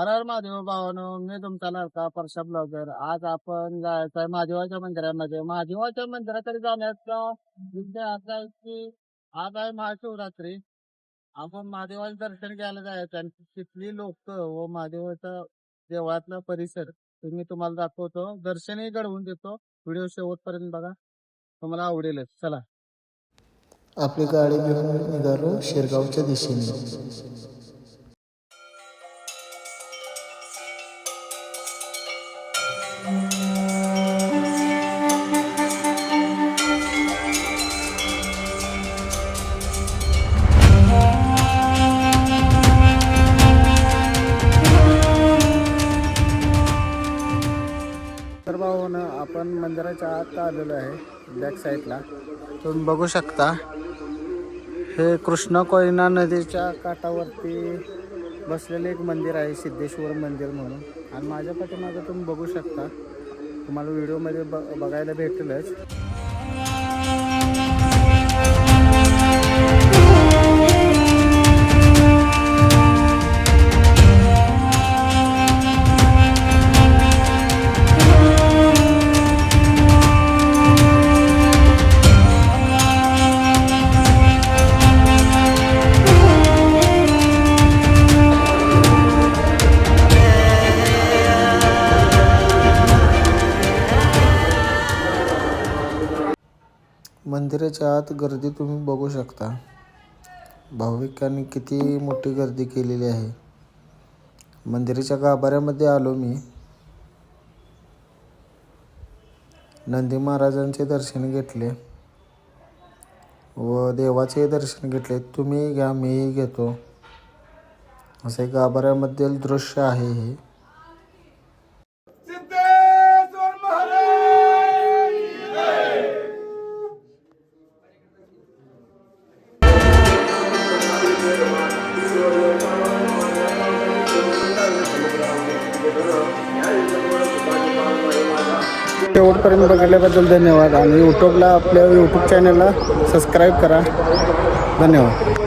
हर हर महादेव भावानो, मी तुमचा लाडका परशा ब्लॉगर. आज आपण जायचं आहे महादेवाच्या मंदिरामध्ये. महादेवाच्या मंदिराकडे जाण्याचा विषय असा आहे की आज आहे महाशिवरात्री. आपण महादेवाचं दर्शन घ्यायला जायचं आणि तिथली लोक व महादेवाचा देवळातला परिसर तुम्ही तुम्हाला दाखवतो. दर्शनही घडवून देतो. व्हिडिओ शेवटपर्यंत बघा, तुम्हाला आवडेलच. चला. आपली गाडी घेऊन निघालो शिरगावच्या दिशेने. तर भाऊनं आपण मंदिराच्या आत आलेलो आहे. बॅक साईडला तुम्ही बघू शकता, हे कृष्ण कोयना नदीच्या काठावरती बसलेले एक मंदिर आहे, सिद्धेश्वर मंदिर म्हणून. आणि माझ्या पाठीमागे तुम्ही बघू शकता, तुम्हाला व्हिडिओमध्ये बघायला भेटेलच. मंदिराच्या आत गर्दी तुम्ही बघू शकता. भाविकांनी किती मोठी गर्दी केलेली आहे. मंदिराच्या गाभाऱ्यामध्ये आलो मी. नंदी महाराजांचे दर्शन घेतले व देवाचे दर्शन घेतले. तुम्ही घ्या, मीही घेतो. असे गाभाऱ्यामधील दृश्य आहे हे. शेवटपर्यंत बघितल्याबद्दल धन्यवाद. आणि आपल्या यूट्यूब चॅनलला सबस्क्राईब करा. धन्यवाद.